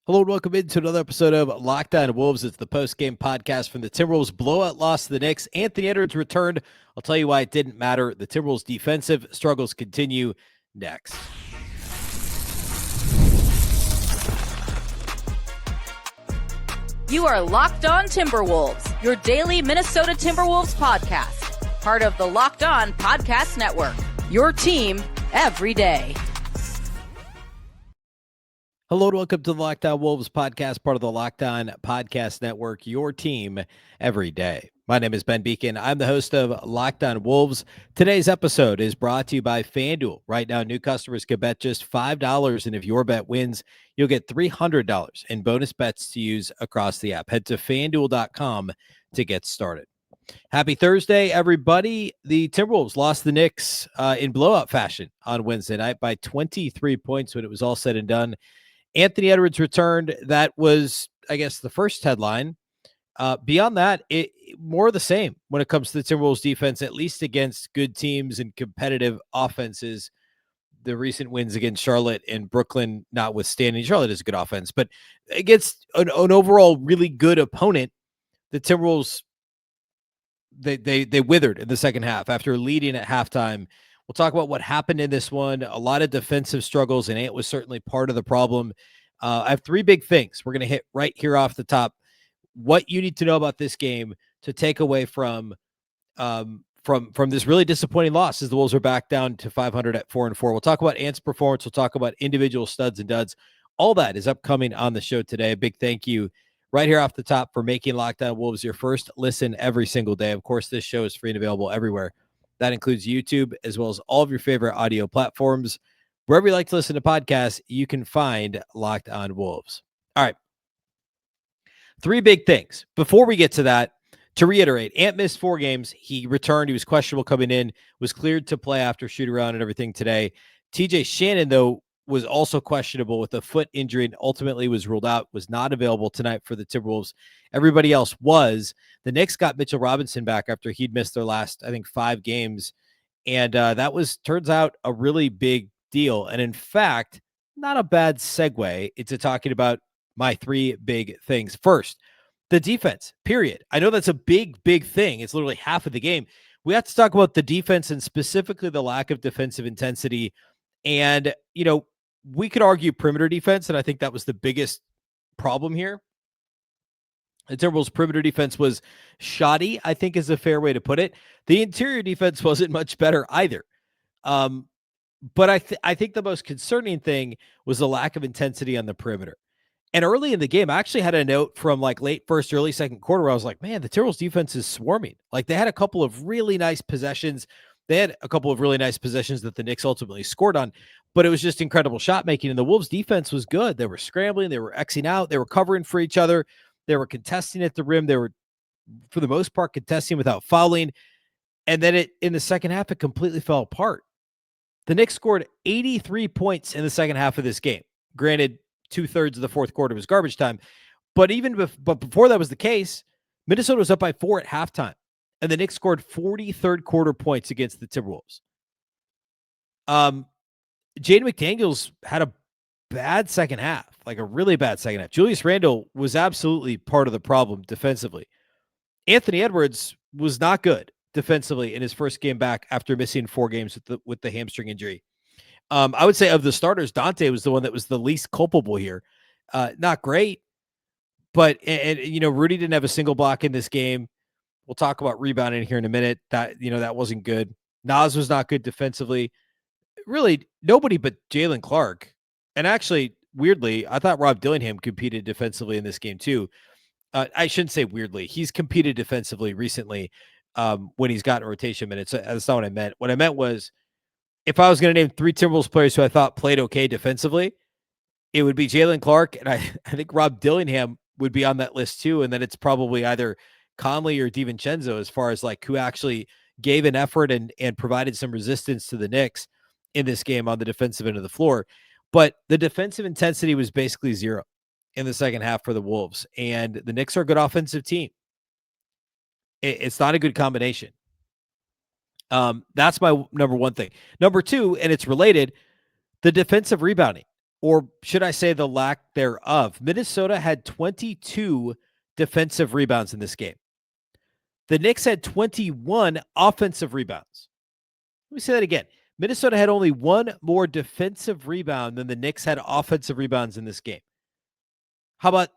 Hello and welcome into another episode of Locked On Wolves. It's the post-game podcast from the Timberwolves blowout loss to the Knicks. Anthony Edwards returned. I'll tell you why it didn't matter. The Timberwolves' defensive struggles continue next. You are Locked On Timberwolves, your daily Minnesota Timberwolves podcast. Part of the Locked On Podcast Network, your team every day. Hello and welcome to the Locked On Wolves podcast, part of the Locked On Podcast Network, your team every day. My name is Ben Beecken. I'm the host of Locked On Wolves. Today's episode is brought to you by FanDuel. Right now, new customers can bet just $5, and if your bet wins, you'll get $300 in bonus bets to use across the app. Head to FanDuel.com to get started. Happy Thursday, everybody. The Timberwolves lost the Knicks in blowout fashion on Wednesday night by 23 points when it was all said and done. Anthony Edwards returned. That was, I guess, the first headline. Beyond that, more of the same when it comes to the Timberwolves defense, at least against good teams and competitive offenses. The recent wins against Charlotte and Brooklyn, notwithstanding, Charlotte is a good offense, but against an overall really good opponent, the Timberwolves, they withered in the second half after leading at halftime. We'll talk about what happened in this one. A lot of defensive struggles, and Ant was certainly part of the problem. I have three big things we're going to hit right here off the top. What you need to know about this game to take away from this really disappointing loss as the Wolves are back down to 500 at 4-4. We'll talk about Ant's performance. We'll talk about individual studs and duds. All that is upcoming on the show today. A big thank you right here off the top for making Locked On Wolves your first listen every single day. Of course, this show is free and available everywhere. That includes YouTube, as well as all of your favorite audio platforms. Wherever you like to listen to podcasts, you can find Locked On Wolves. All right. Three big things. Before we get to that, to reiterate, Ant missed 4 games. He returned. He was questionable coming in, was cleared to play after shoot-around and everything today. TJ Shannon, though, was also questionable with a foot injury and ultimately was ruled out, was not available tonight for the Timberwolves. Everybody else was. The Knicks got Mitchell Robinson back after he'd missed their last, I think, 5 games. And that turns out, a really big deal. And in fact, not a bad segue into talking about my 3 big things. First, the defense, period. I know that's a big, big thing. It's literally half of the game. We have to talk about the defense and specifically the lack of defensive intensity. And, we could argue perimeter defense, and I think that was the biggest problem here. The Timberwolves' perimeter defense was shoddy, I think is a fair way to put it. The interior defense wasn't much better either. But I think the most concerning thing was the lack of intensity on the perimeter. And early in the game, I actually had a note from like late first, early second quarter where I was like, man, the Timberwolves defense is swarming. Like they had a couple of really nice possessions. They had a couple of really nice possessions that the Knicks ultimately scored on, but it was just incredible shot making. And the Wolves defense was good. They were scrambling. They were Xing out. They were covering for each other. They were contesting at the rim. They were, for the most part, contesting without fouling. And then in the second half, it completely fell apart. The Knicks scored 83 points in the second half of this game. Granted, 2/3 of the fourth quarter was garbage time. But but before that was the case, Minnesota was up by 4 at halftime. And the Knicks scored 40 third quarter points against the Timberwolves. Jaden McDaniels had a bad second half, like a really bad second half. Julius Randle was absolutely part of the problem defensively. Anthony Edwards was not good defensively in his first game back after missing 4 games with the hamstring injury. I would say of the starters, Dante was the one that was the least culpable here. Not great, but Rudy didn't have a single block in this game. We'll talk about rebounding here in a minute. That wasn't good. Nas was not good defensively. Really, nobody but Jalen Clark. And actually, weirdly, I thought Rob Dillingham competed defensively in this game too. I shouldn't say weirdly. He's competed defensively recently when he's gotten rotation minutes. That's not what I meant. What I meant was, if I was going to name 3 Timberwolves players who I thought played okay defensively, it would be Jalen Clark, and I think Rob Dillingham would be on that list too. And then it's probably either Conley or DiVincenzo as far as like who actually gave an effort and provided some resistance to the Knicks in this game on the defensive end of the floor. But the defensive intensity was basically 0 in the second half for the Wolves. And the Knicks are a good offensive team. It's not a good combination. That's my number one thing. Number 2, and it's related, the defensive rebounding. or should I say the lack thereof. Minnesota had 22 defensive rebounds in this game. The Knicks had 21 offensive rebounds. Let me say that again. Minnesota had only one more defensive rebound than the Knicks had offensive rebounds in this game. How about,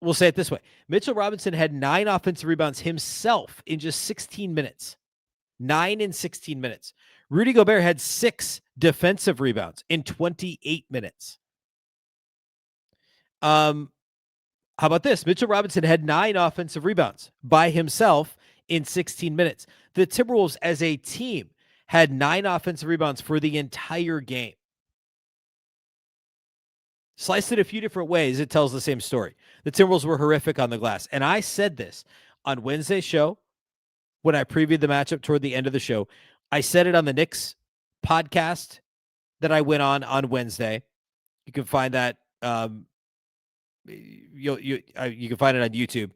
we'll say it this way. Mitchell Robinson had 9 offensive rebounds himself in just 16 minutes. 9 in 16 minutes. Rudy Gobert had 6 defensive rebounds in 28 minutes. How about this? Mitchell Robinson had 9 offensive rebounds by himself in 16 minutes. The Timberwolves as a team had 9 offensive rebounds for the entire game. Sliced it a few different ways, it tells the same story. The Timberwolves were horrific on the glass. And I said this on Wednesday's show when I previewed the matchup toward the end of the show. I said it on the Knicks podcast that I went on Wednesday. You can find that. You can find it on YouTube.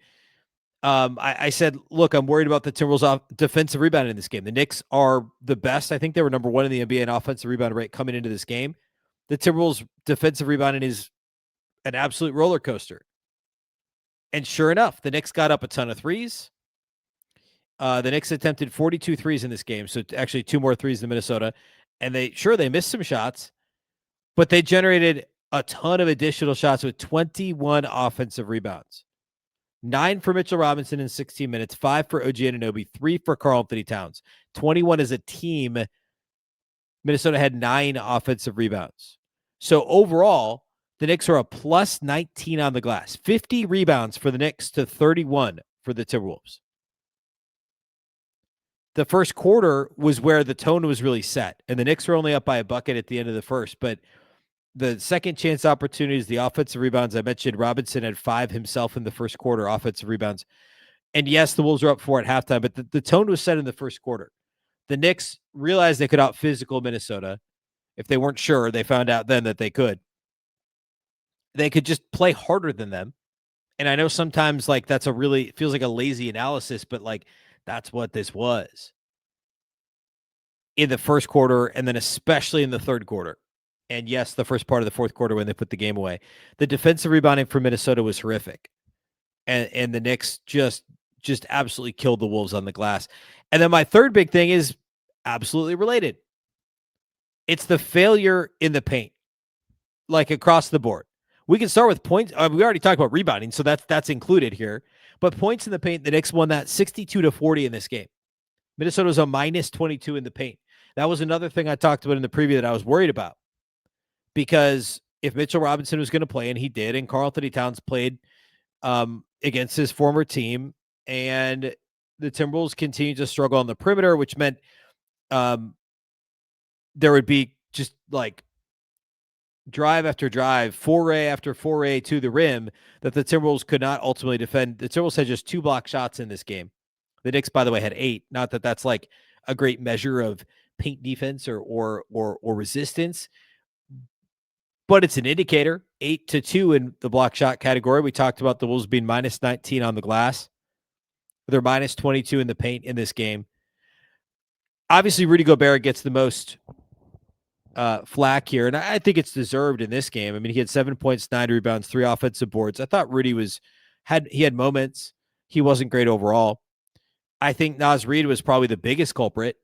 I said, look, I'm worried about the Timberwolves' defensive rebound in this game. The Knicks are the best. I think they were number 1 in the NBA in offensive rebound rate coming into this game. The Timberwolves' defensive rebounding is an absolute roller coaster. And sure enough, the Knicks got up a ton of threes. The Knicks attempted 42 threes in this game, so actually 2 more threes than Minnesota. And they missed some shots, but they generated a ton of additional shots with 21 offensive rebounds. 9 for Mitchell Robinson in 16 minutes, 5 for OG Anunoby, 3 for Karl-Anthony Towns. 21 as a team. Minnesota had 9 offensive rebounds. So overall, the Knicks are a plus 19 on the glass. 50 rebounds for the Knicks to 31 for the Timberwolves. The first quarter was where the tone was really set, and the Knicks were only up by a bucket at the end of the first, but the second chance opportunities, the offensive rebounds, I mentioned Robinson had 5 himself in the first quarter, offensive rebounds. And yes, the Wolves were up 4 at halftime, but the tone was set in the first quarter. The Knicks realized they could out-physical Minnesota. If they weren't sure, they found out then that they could. They could just play harder than them. And I know sometimes like that's it feels like a lazy analysis, but like that's what this was in the first quarter and then especially in the third quarter. And yes, the first part of the fourth quarter when they put the game away. The defensive rebounding for Minnesota was horrific. And the Knicks just absolutely killed the Wolves on the glass. And then my third big thing is absolutely related. It's the failure in the paint, like across the board. We can start with points. We already talked about rebounding, so that's included here. But points in the paint, the Knicks won that 62-40 in this game. Minnesota was a minus 22 in the paint. That was another thing I talked about in the preview that I was worried about. Because if Mitchell Robinson was going to play, and he did, and Karl-Anthony Towns played against his former team, and the Timberwolves continued to struggle on the perimeter, which meant there would be just like drive after drive, foray after foray to the rim that the Timberwolves could not ultimately defend. The Timberwolves had just 2 block shots in this game. The Knicks, by the way, had 8. Not that that's like a great measure of paint defense or resistance, but it's an indicator. 8-2 in the block shot category. We talked about the Wolves being minus 19 on the glass. They're minus 22 in the paint in this game. Obviously, Rudy Gobert gets the most flack here, and I think it's deserved in this game. I mean, he had 7 points, 9 rebounds, 3 offensive boards. I thought Rudy had moments. He wasn't great overall. I think Reid was probably the biggest culprit.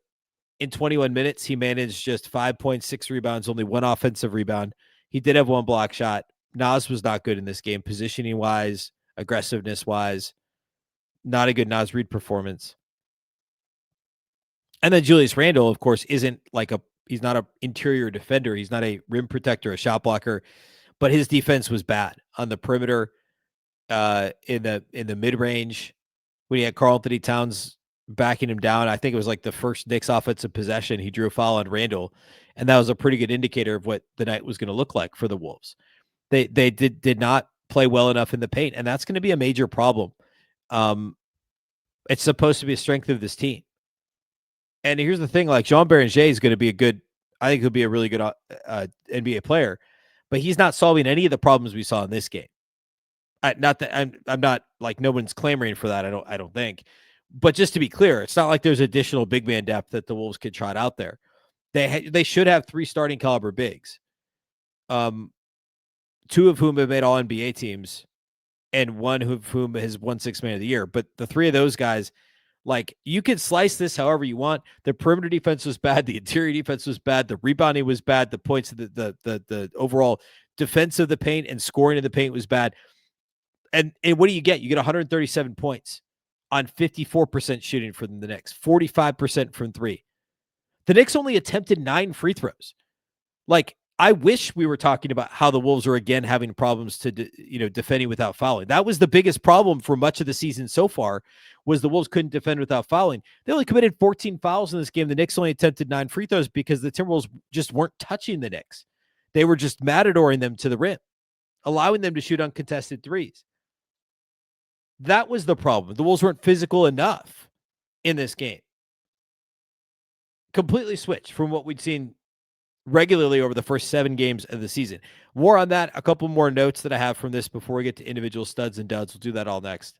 In 21 minutes, he managed just 5.6 rebounds, only 1 offensive rebound. He did have 1 block shot. Nas was not good in this game, positioning-wise, aggressiveness-wise. Not a good Reid performance. And then Julius Randle, of course, isn't like he's not an interior defender. He's not a rim protector, a shot blocker, but his defense was bad on the perimeter, in the mid-range. When he had Karl-Anthony Towns backing him down, I think it was like the first Knicks offensive possession, he drew a foul on Randle, and that was a pretty good indicator of what the night was going to look like for the Wolves. They did not play well enough in the paint, and that's going to be a major problem. It's supposed to be a strength of this team. And here's the thing, like Jean Beringer is going to be I think he'll be a really good NBA player, but he's not solving any of the problems we saw in this game. Not that I'm not like no one's clamoring for that. I don't think, but just to be clear, it's not like there's additional big man depth that the Wolves could trot out there. They should have 3 starting caliber bigs. two of whom have made all NBA teams and one of whom has won Sixth Man of the Year. But the three of those guys, like, you can slice this however you want. The perimeter defense was bad. The interior defense was bad. The rebounding was bad. The points of the overall defense of the paint and scoring of the paint was bad. And what do you get? You get 137 points on 54% shooting from the Knicks, 45% from three. The Knicks only attempted 9 free throws. Like, I wish we were talking about how the Wolves are again having problems to, defending without fouling. That was the biggest problem for much of the season so far, was the Wolves couldn't defend without fouling. They only committed 14 fouls in this game. The Knicks only attempted 9 free throws because the Timberwolves just weren't touching the Knicks. They were just matadoring them to the rim, allowing them to shoot uncontested threes. That was the problem. The Wolves weren't physical enough in this game. Completely switched from what we'd seen regularly over the first 7 games of the season. More on that, a couple more notes that I have from this before we get to individual studs and duds. We'll do that all next.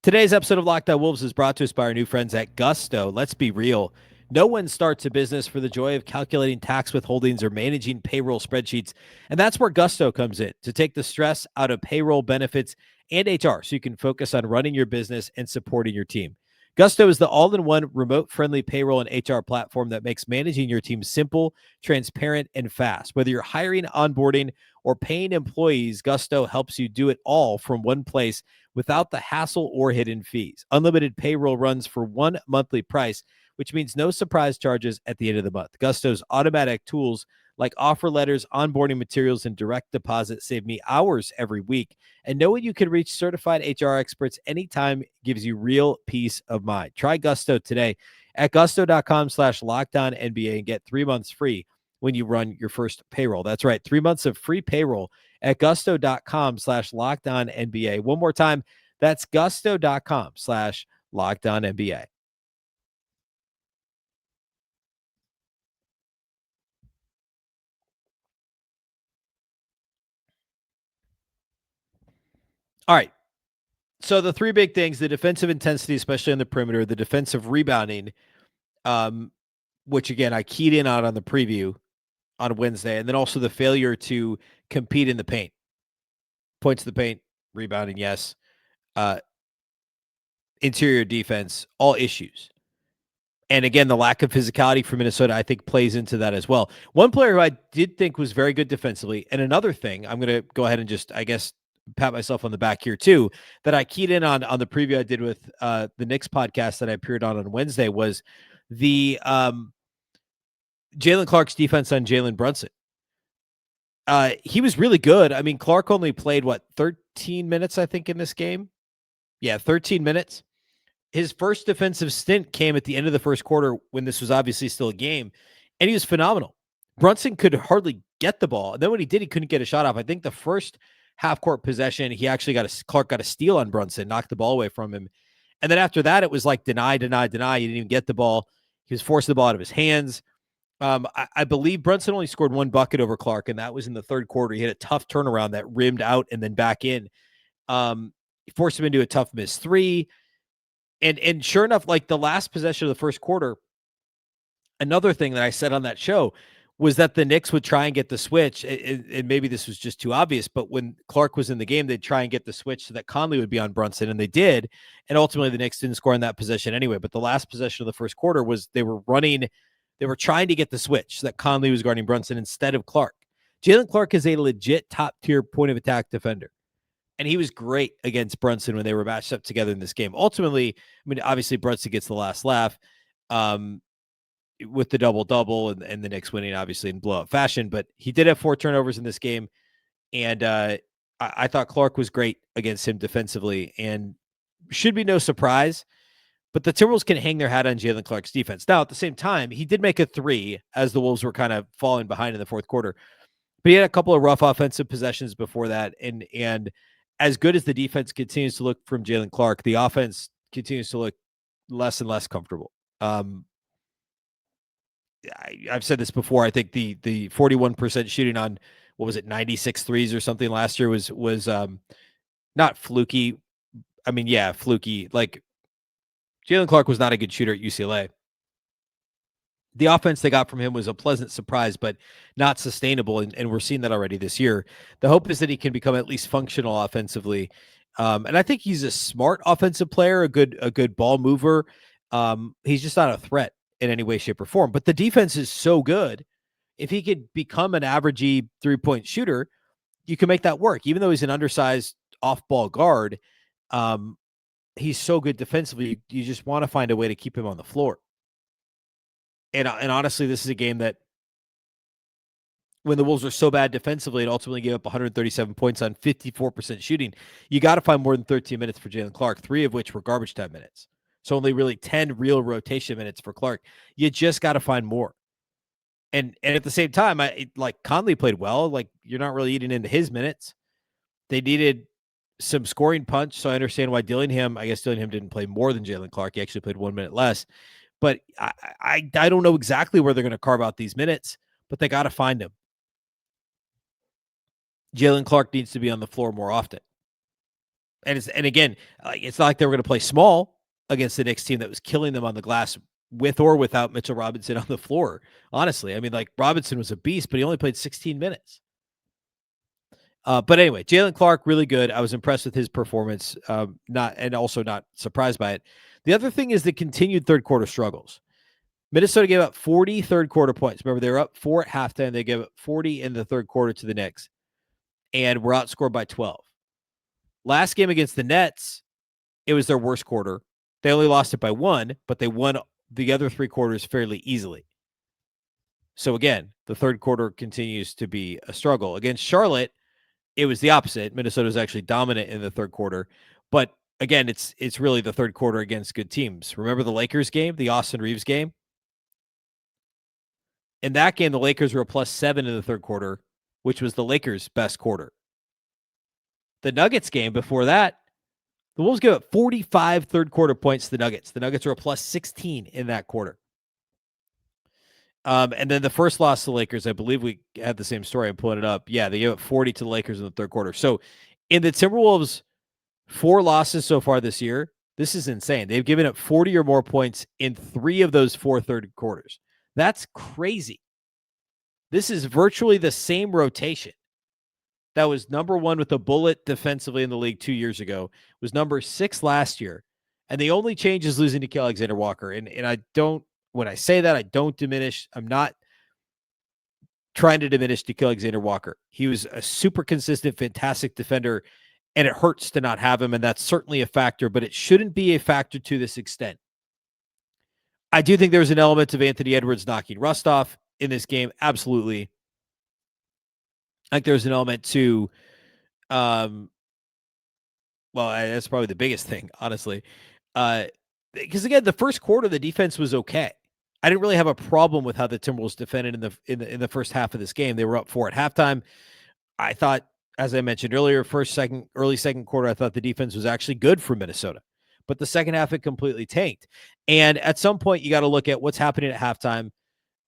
Today's episode of Locked On Wolves is brought to us by our new friends at Gusto. Let's be real. No one starts a business for the joy of calculating tax withholdings or managing payroll spreadsheets. And that's where Gusto comes in, to take the stress out of payroll, benefits, and HR so you can focus on running your business and supporting your team. Gusto is the all-in-one remote-friendly payroll and HR platform that makes managing your team simple, transparent, and fast. Whether you're hiring, onboarding, or paying employees, Gusto helps you do it all from one place without the hassle or hidden fees. Unlimited payroll runs for one monthly price, which means no surprise charges at the end of the month. Gusto's automatic tools like offer letters, onboarding materials, and direct deposit save me hours every week. And knowing you can reach certified HR experts anytime gives you real peace of mind. Try Gusto today at gusto.com/LockedOnNBA and get 3 months free when you run your first payroll. That's right, 3 months of free payroll at gusto.com/LockedOnNBA. One more time, that's gusto.com/LockedOnNBA. All right. So the 3 big things: the defensive intensity, especially on the perimeter, the defensive rebounding, which again, I keyed in on the preview on Wednesday, and then also the failure to compete in the paint. Points to the paint, rebounding, yes. Interior defense, all issues. And again, the lack of physicality for Minnesota, I think, plays into that as well. One player who I did think was very good defensively, and another thing, I'm going to go ahead and just, I guess, pat myself on the back here too, that I keyed in on the preview I did with the Knicks podcast that I appeared on Wednesday, was the Jalen Clark's defense on Jalen Brunson. He was really good. I mean, Clark only played, 13 minutes, I think, in this game? Yeah, 13 minutes. His first defensive stint came at the end of the first quarter when this was obviously still a game, and he was phenomenal. Brunson could hardly get the ball. And then when he did, he couldn't get a shot off. I think the first half-court possession, he actually Clark got a steal on Brunson, knocked the ball away from him. And then after that, it was like deny. He didn't even get the ball. He was forcing the ball out of his hands. I believe Brunson only scored 1 bucket over Clark, and that was in the third quarter. He had a tough turnaround that rimmed out and then back in. He forced him into a tough miss 3. And sure enough, like the last possession of the first quarter, another thing that I said on that show was that the Knicks would try and get the switch. And maybe this was just too obvious, but when Clark was in the game, they'd try and get the switch so that Conley would be on Brunson, and they did. And ultimately, the Knicks didn't score in that possession anyway. But the last possession of the first quarter was they were trying to get the switch so that Conley was guarding Brunson instead of Clark. Jalen Clark is a legit top-tier point-of-attack defender. And he was great against Brunson when they were matched up together in this game. Ultimately, I mean, obviously Brunson gets the last laugh with the double-double and the Knicks winning, obviously, in blowout fashion. But he did have 4 turnovers in this game. And I thought Clark was great against him defensively, and should be no surprise. But the Timberwolves can hang their hat on Jalen Clark's defense. Now, at the same time, he did make a 3 as the Wolves were kind of falling behind in the fourth quarter. But he had a couple of rough offensive possessions before that. And as good as the defense continues to look from Jalen Clark, the offense continues to look less and less comfortable. I've said this before. I think the 41% shooting on, 96 threes or something last year was not fluky. I mean, yeah, fluky. Like, Jalen Clark was not a good shooter at UCLA. the offense they got from him was a pleasant surprise, but not sustainable. And we're seeing that already this year. The hope is that he can become at least functional offensively. And I think he's a smart offensive player, a good ball mover. He's just not a threat in any way, shape, or form. But the defense is so good. If he could become an averagey 3-point shooter, you can make that work. Even though he's an undersized off-ball guard, he's so good defensively. You just want to find a way to keep him on the floor. And honestly, this is a game that when the Wolves are so bad defensively and ultimately gave up 137 points on 54% shooting, you got to find more than 13 minutes for Jaylen Clark, 3 of which were garbage time minutes. So only really 10 real rotation minutes for Clark. You just got to find more. And at the same time, like Conley played well. Like, you're not really eating into his minutes. They needed some scoring punch, so I understand why Dillingham didn't play more than Jaylen Clark. He actually played 1 minute less. But I don't know exactly where they're going to carve out these minutes, but they got to find him. Jaylen Clark needs to be on the floor more often. And again, it's not like they were going to play small against the Knicks team that was killing them on the glass with or without Mitchell Robinson on the floor. Honestly, I mean, like, Robinson was a beast, but he only played 16 minutes. But anyway, Jaylen Clark, really good. I was impressed with his performance, also not surprised by it. The other thing is the continued third quarter struggles. Minnesota gave up 40 third quarter points. Remember, they were up 4 at halftime. They gave up 40 in the third quarter to the Knicks and were outscored by 12. Last game against the Nets, it was their worst quarter. They only lost it by 1, but they won the other 3 quarters fairly easily. So again, the third quarter continues to be a struggle. Against Charlotte, it was the opposite. Minnesota was actually dominant in the third quarter. But again, it's really the third quarter against good teams. Remember the Lakers game, the Austin Reeves game? In that game, the Lakers were a +7 in the third quarter, which was the Lakers' best quarter. The Nuggets game before that, the Wolves gave up 45 third quarter points to the Nuggets. The Nuggets were a +16 in that quarter. And then the first loss to the Lakers, I believe we had the same story. I'm pulling it up. Yeah, they gave up 40 to the Lakers in the third quarter. So in the Timberwolves' 4 losses so far this year, this is insane. They've given up 40 or more points in 3 of those 4 third quarters. That's crazy. This is virtually the same rotation that was number 1 with a bullet defensively in the league 2 years ago, was number 6 last year. And the only change is losing to Alexander Walker. And I don't, when I say that, I don't diminish. I'm not trying to diminish Nickeil Alexander-Walker. He was a super consistent, fantastic defender, and it hurts to not have him, and that's certainly a factor, but it shouldn't be a factor to this extent. I do think there's an element of Anthony Edwards knocking rust off in this game. Absolutely. I think there's an element to, well, that's probably the biggest thing, honestly. Because again, the first quarter, the defense was okay. I didn't really have a problem with how the Timberwolves defended in the first half of this game. They were up 4 at halftime. I thought, as I mentioned earlier, early second quarter, I thought the defense was actually good for Minnesota. But the second half, it completely tanked. And at some point, you got to look at what's happening at halftime.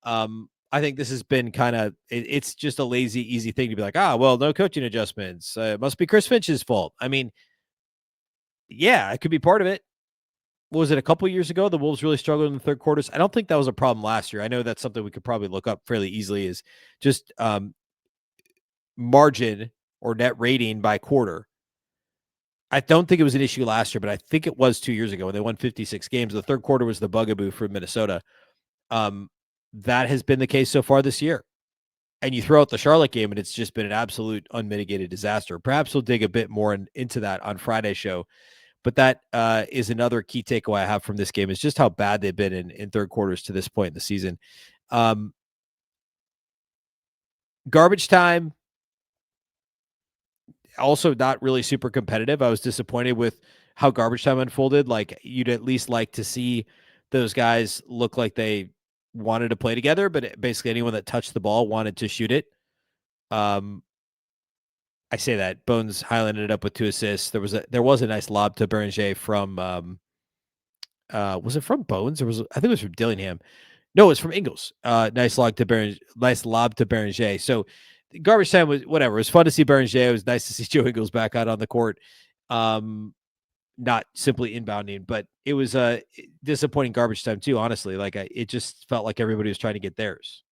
I think this has been kind of, it's just a lazy, easy thing to be like, well, no coaching adjustments. It must be Chris Finch's fault. I mean, yeah, it could be part of it. What was it, a couple years ago? The Wolves really struggled in the third quarters. I don't think that was a problem last year. I know that's something we could probably look up fairly easily, is just margin or net rating by quarter. I don't think it was an issue last year, but I think it was 2 years ago when they won 56 games. The third quarter was the bugaboo for Minnesota. That has been the case so far this year. And you throw out the Charlotte game, and it's just been an absolute unmitigated disaster. Perhaps we'll dig a bit more into that on Friday's show. But that is another key takeaway I have from this game, is just how bad they've been in third quarters to this point in the season. Garbage time, also not really super competitive. I was disappointed with how garbage time unfolded. Like, you'd at least like to see those guys look like they wanted to play together, but basically anyone that touched the ball wanted to shoot it. I say that Bones Highland ended up with 2 assists. There was a nice lob to Beringer from, was it from Bones, or I think it was from Dillingham. No, it was from Ingles. Nice lob to Beringer. So garbage time was whatever. It was fun to see Beringer. It was nice to see Joe Ingles back out on the court. not simply inbounding, but it was a disappointing garbage time too, honestly. Like it just felt like everybody was trying to get theirs.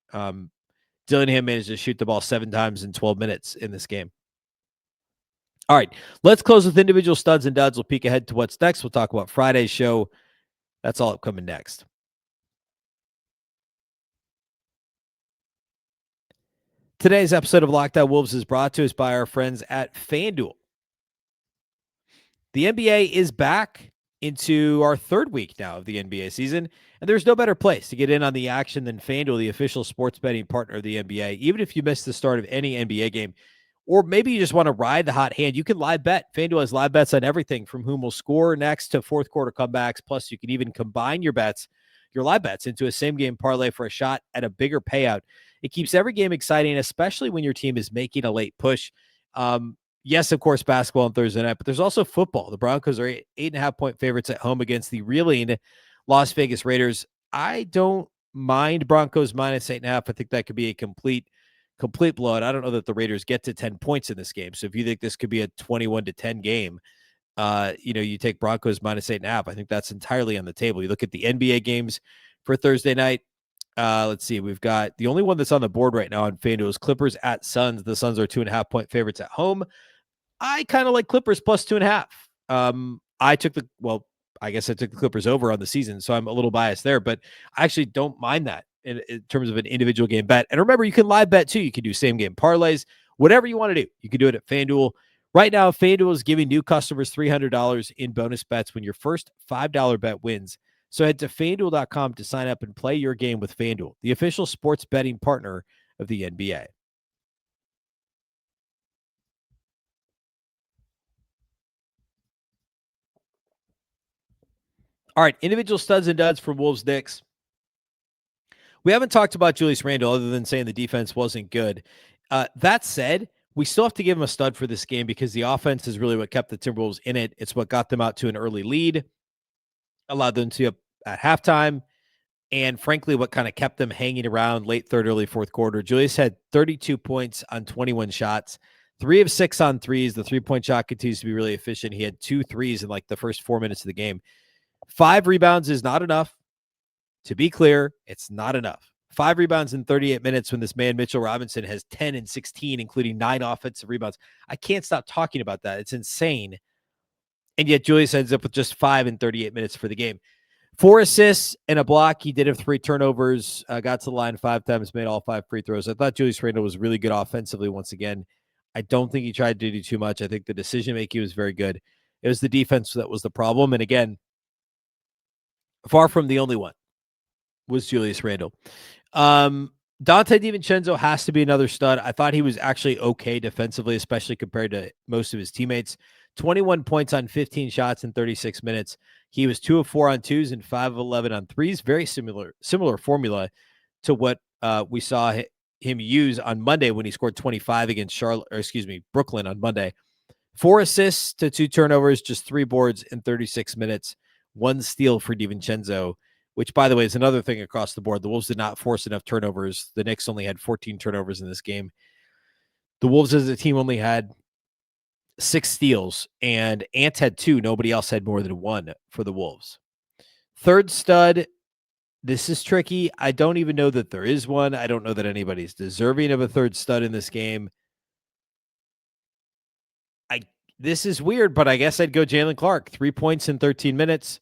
Dillingham managed to shoot the ball 7 times in 12 minutes in this game. All right, let's close with individual studs and duds. We'll peek ahead to what's next. We'll talk about Friday's show. That's all upcoming next. Today's episode of Locked On Wolves is brought to us by our friends at FanDuel. The NBA is back into our third week now of the NBA season, and there's no better place to get in on the action than FanDuel, the official sports betting partner of the NBA. Even if you missed the start of any NBA game, or maybe you just want to ride the hot hand, you can live bet. FanDuel has live bets on everything from whom will score next to fourth quarter comebacks. Plus, you can even combine your live bets, into a same game parlay for a shot at a bigger payout. It keeps every game exciting, especially when your team is making a late push. Yes, of course, basketball on Thursday night, but there's also football. The Broncos are 8.5-point favorites at home against the reeling Las Vegas Raiders. I don't mind Broncos minus 8.5. I think that could be a complete blowout. I don't know that the Raiders get to 10 points in this game. So if you think this could be a 21-10 game, you take Broncos minus 8.5. I think that's entirely on the table. You look at the NBA games for Thursday night. Let's see. We've got the only one that's on the board right now on FanDuel is Clippers at Suns. The Suns are 2.5-point favorites at home. I kind of like Clippers plus 2.5. I guess I took the Clippers over on the season, so I'm a little biased there, but I actually don't mind that in terms of an individual game bet. And remember, you can live bet too. You can do same game parlays, whatever you want to do. You can do it at FanDuel. Right now, FanDuel is giving new customers $300 in bonus bets when your first $5 bet wins. So head to FanDuel.com to sign up and play your game with FanDuel, the official sports betting partner of the NBA. All right, individual studs and duds for Wolves Knicks. We haven't talked about Julius Randle other than saying the defense wasn't good. That said, we still have to give him a stud for this game because the offense is really what kept the Timberwolves in it. It's what got them out to an early lead, allowed them to up at halftime, and frankly, what kind of kept them hanging around late third, early fourth quarter. Julius had 32 points on 21 shots, 3 of 6 on threes. The three-point shot continues to be really efficient. He had 2 threes in like the first 4 minutes of the game. 5 rebounds is not enough. To be clear, it's not enough. 5 rebounds in 38 minutes when this man, Mitchell Robinson, has 10 and 16, including 9 offensive rebounds. I can't stop talking about that. It's insane. And yet Julius ends up with just 5 in 38 minutes for the game. 4 assists and a block. He did have 3 turnovers, got to the line 5 times, made all 5 free throws. I thought Julius Randle was really good offensively once again. I don't think he tried to do too much. I think the decision-making was very good. It was the defense that was the problem. And again, far from the only one was Julius Randle. Donte DiVincenzo has to be another stud. I thought he was actually okay defensively, especially compared to most of his teammates. 21 points on 15 shots in 36 minutes. He was 2 of 4 on twos and 5 of 11 on threes. Very similar formula to what we saw him use on Monday when he scored 25 against Brooklyn on Monday. 4 assists to 2 turnovers, just 3 boards in 36 minutes. 1 steal for DiVincenzo, which, by the way, is another thing across the board. The Wolves did not force enough turnovers. The Knicks only had 14 turnovers in this game. The Wolves as a team only had 6 steals, and Ant had 2. Nobody else had more than 1 for the Wolves. Third stud, this is tricky. I don't even know that there is one. I don't know that anybody's deserving of a third stud in this game. This is weird, but I guess I'd go Jalen Clark. 3 points in 13 minutes.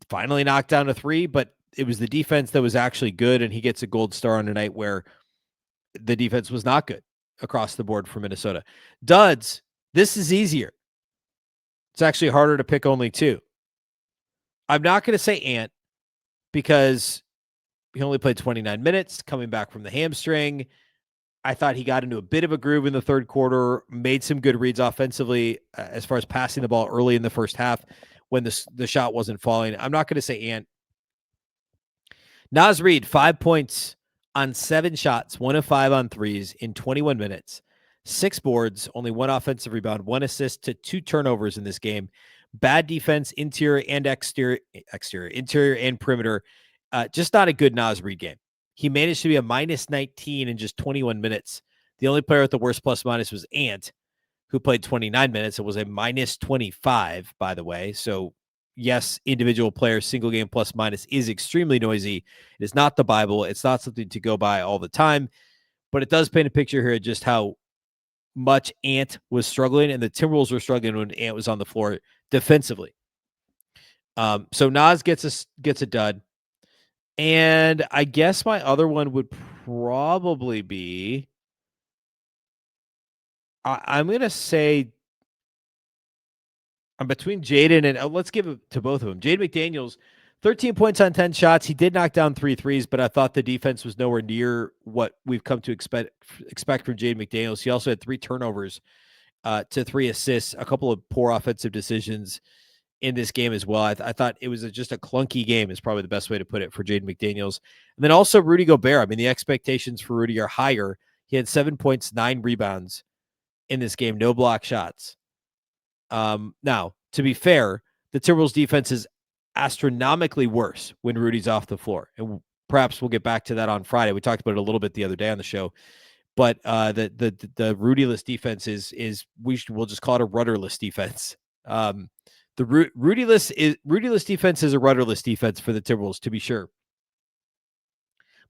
Finally knocked down a 3, but it was the defense that was actually good, and he gets a gold star on a night where the defense was not good across the board for Minnesota. Duds, this is easier. It's actually harder to pick only 2. I'm not going to say Ant because he only played 29 minutes coming back from the hamstring. I thought he got into a bit of a groove in the third quarter, made some good reads offensively as far as passing the ball early in the first half when the shot wasn't falling. I'm not going to say Ant. Naz Reid, 5 points on 7 shots, 1 of 5 on threes in 21 minutes, 6 boards, only 1 offensive rebound, 1 assist to 2 turnovers in this game. Bad defense, interior and exterior, interior and perimeter. Just not a good Naz Reid game. He managed to be a minus 19 in just 21 minutes. The only player with the worst plus minus was Ant, who played 29 minutes. It was a minus 25, by the way. So, yes, individual players, single game plus minus is extremely noisy. It is not the Bible. It's not something to go by all the time, but it does paint a picture here of just how much Ant was struggling, and the Timberwolves were struggling when Ant was on the floor defensively. So Nas gets a dud. And I guess my other one would probably be, I'm going to say, I'm between Jaden and let's give it to both of them. Jaden McDaniels, 13 points on 10 shots. He did knock down 3 threes, but I thought the defense was nowhere near what we've come to expect from Jaden McDaniels. He also had 3 turnovers to 3 assists, a couple of poor offensive decisions in this game as well. I thought it was just a clunky game is probably the best way to put it for Jaden McDaniels. And then also Rudy Gobert. I mean, the expectations for Rudy are higher. He had 7 points, 9 rebounds in this game, no block shots. Now, to be fair, the Timberwolves defense is astronomically worse when Rudy's off the floor. And perhaps we'll get back to that on Friday. We talked about it a little bit the other day on the show. But the Rudy-less defense we'll just call it a rudderless defense. The Rudy-less defense is a rudderless defense for the Timberwolves, to be sure.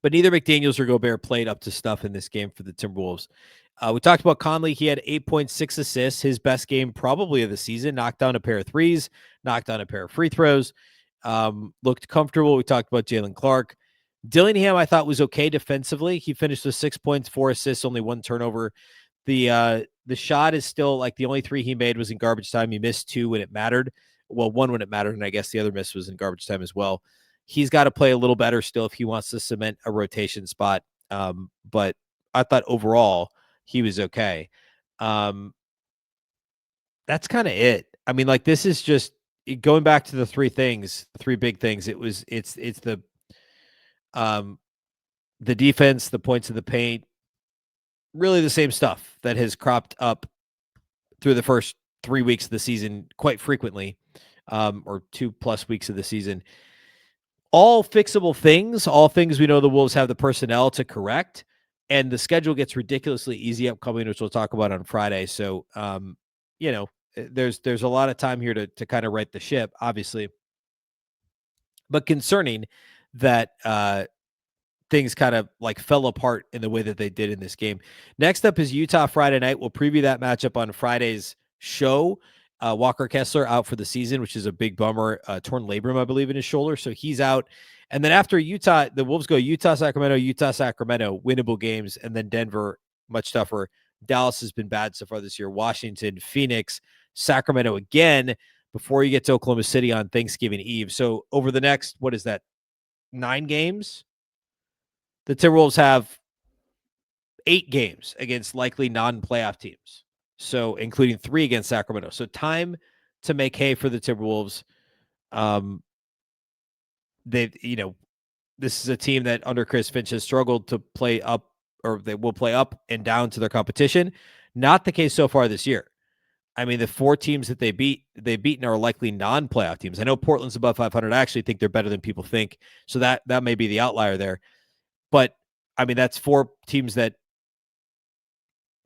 But neither McDaniels or Gobert played up to stuff in this game for the Timberwolves. We talked about Conley. He had 8.6 assists, his best game probably of the season. Knocked down a pair of threes, knocked down a pair of free throws. Looked comfortable. We talked about Jalen Clark. Dillingham, I thought, was okay defensively. He finished with 6 points, 4 assists, only 1 turnover. The shot is still like the only 3 he made was in garbage time. He missed 2 when it mattered. Well, 1 when it mattered, and I guess the other miss was in garbage time as well. He's got to play a little better still if he wants to cement a rotation spot. But I thought overall he was okay. That's kind of it. I mean, like, this is just going back to the 3 big things. It's the defense, the points of the paint, really the same stuff that has cropped up through the first 3 weeks of the season quite frequently, or 2+ weeks of the season. All fixable things, all things we know the Wolves have the personnel to correct, and the schedule gets ridiculously easy upcoming, which we'll talk about on Friday. So, there's a lot of time here to kind of right the ship, obviously. But concerning that things kind of like fell apart in the way that they did in this game. Next up is Utah Friday night. We'll preview that matchup on Friday's show. Walker Kessler out for the season, which is a big bummer. Torn labrum, I believe, in his shoulder. So he's out. And then after Utah, the Wolves go Utah, Sacramento, winnable games. And then Denver, much tougher. Dallas has been bad so far this year. Washington, Phoenix, Sacramento again before you get to Oklahoma City on Thanksgiving Eve. So over the next, 9 games? The Timberwolves have 8 games against likely non-playoff teams. So including 3 against Sacramento. So time to make hay for the Timberwolves. This is a team that under Chris Finch has struggled to play up, or they will play up and down to their competition. Not the case so far this year. I mean, the 4 teams that they've beaten are likely non-playoff teams. I know Portland's above 500. I actually think they're better than people think. So that may be the outlier there. But I mean, that's 4 teams that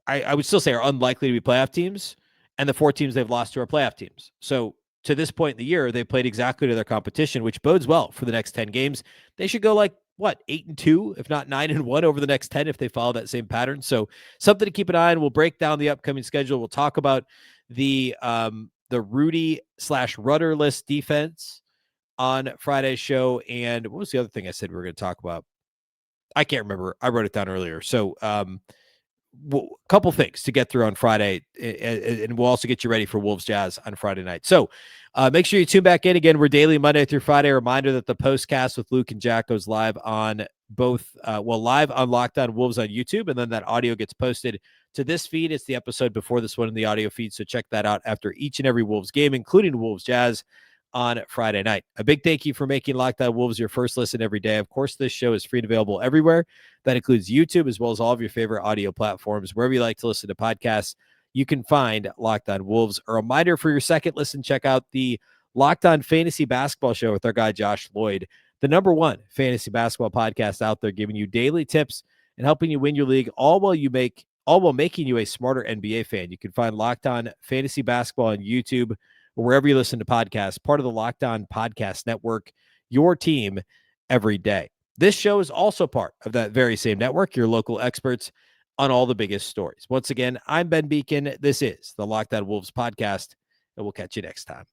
I would still say are unlikely to be playoff teams, and the 4 teams they've lost to are playoff teams. So to this point in the year, they played exactly to their competition, which bodes well for the next 10 games. They should go 8-2, if not 9-1 over the next 10 if they follow that same pattern. So something to keep an eye on. We'll break down the upcoming schedule. We'll talk about the Rudy/rudderless defense on Friday's show. And what was the other thing I said we were going to talk about? I can't remember. I wrote it down earlier. So, a couple things to get through on Friday, and we'll also get you ready for Wolves Jazz on Friday night. So make sure you tune back in. Again, we're daily Monday through Friday. A reminder that the postcast with Luke and Jack goes live on live on Locked On Wolves on YouTube, and then that audio gets posted to this feed. It's the episode before this one in the audio feed, so check that out after each and every Wolves game, including Wolves Jazz on Friday night. A big thank you for making Locked On Wolves your first listen every day. Of course, this show is free and available everywhere. That includes YouTube, as well as all of your favorite audio platforms. Wherever you like to listen to podcasts, you can find Locked On Wolves. A reminder for your second listen, check out the Locked On Fantasy Basketball Show with our guy, Josh Lloyd, the #1 fantasy basketball podcast out there, giving you daily tips and helping you win your league, all while you make all while making you a smarter NBA fan. You can find Locked On Fantasy Basketball on YouTube or wherever you listen to podcasts, part of the Locked On Podcast Network, your team every day. This show is also part of that very same network, your local experts on all the biggest stories. Once again, I'm Ben Beecken. This is the Locked On Wolves podcast, and we'll catch you next time.